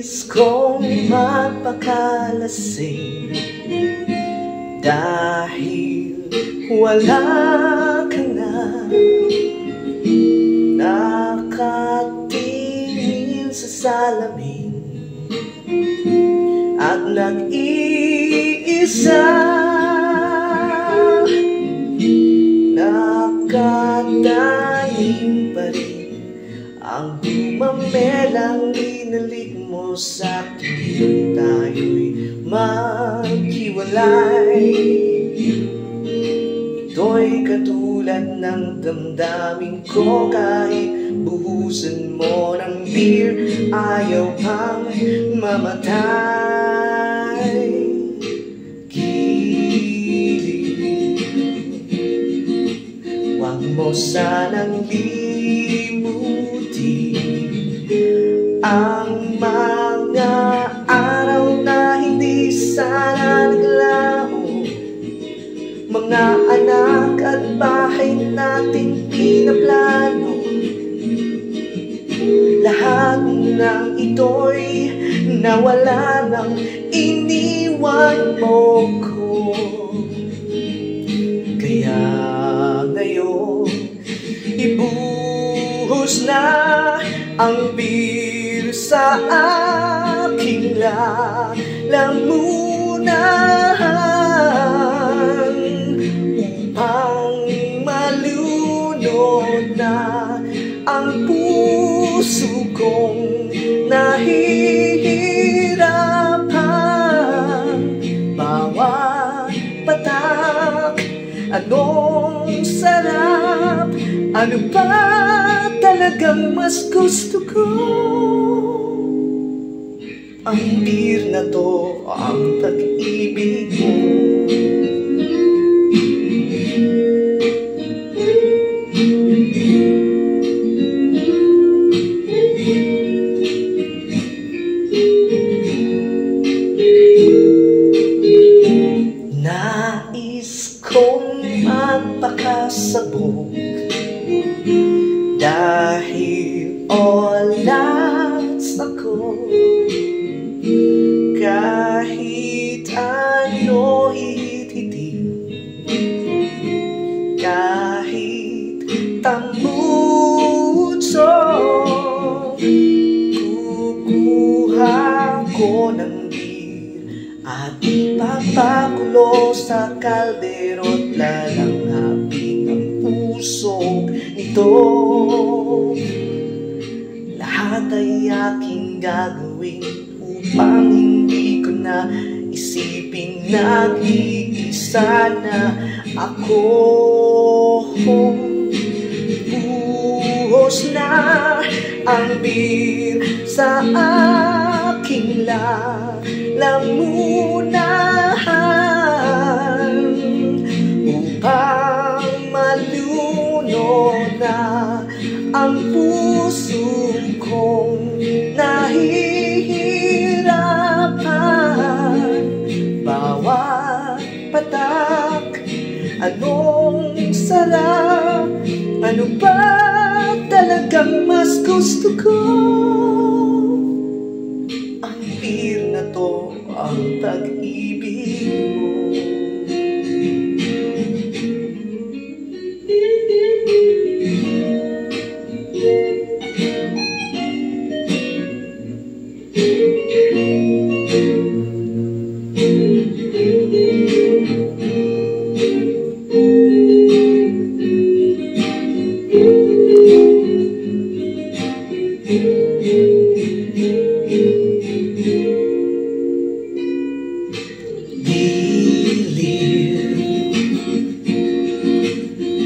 Nais kong magpakalasing dahil wala ka na. Nakatingin sa salamin at nag-iisa, nakatanim pa rin ang dumamelang binalik mo sa'kin. Tayo'y maghiwalay. Ito'y katulad ng damdamin ko, kahit buhusan mo ng beer, ayaw pang mamatay. Giliw, huwag mo sanang limutin ang mga araw na hindi sana naglaho. Mga anak at bahay natin pinaplano. Lahat ng ito'y nawala nang iniwan mo ko. Kaya ngayon ibuhos na ang beer sa aking lalamunan, upang malunod na ang puso kong nahihirapan. Bawat patak, anong sarap, ano ba talagang mas gusto ko? Ang beer na to, ang pag-ibig mo. Nais kong magpakasabog dahil all outs ako. Kahit ano hihit-hitin, kahit tambutso, kukuha ko ng beer at ipapakulo sa kaldero't lalanghapin ang puso nito. Lahat ay aking gagawin upang hindi ko na isipin nag-iisa na ako. Buhos na ang beer sa aking lalamunan, upang malunod na ang puso kong nahihirapan. Bawat patak, anong sarap, ano ba talagang mas gusto ko? Ang beer na to, ang pag-ibig mo.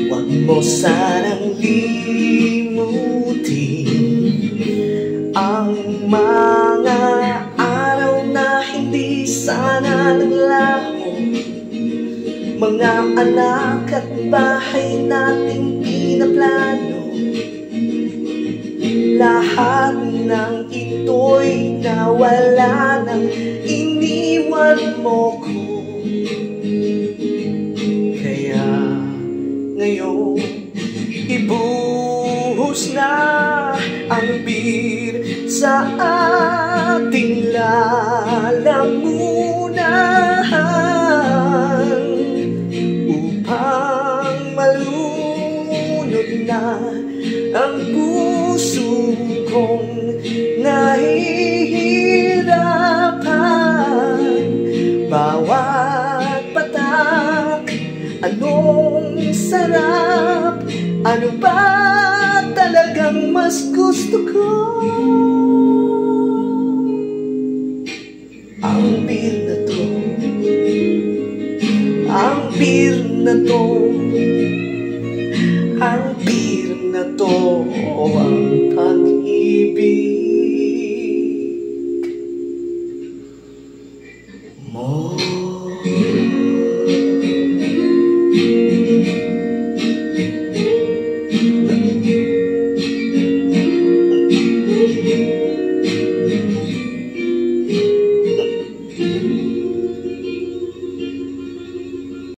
Huwag mo sanang limutin ang mga araw na hindi sana naglaho. Mga anak at bahay nating pinaplano. Lahat ng ito'y nawala nang iniwan mo ko. Kaya ngayon ibuhos na ang beer sa ating lalamunan upang malunod na ang puso kong nahihirapan. Bawat patak, anong sarap, ano ba talagang mas gusto ko? Ang beer na to, ang beer na to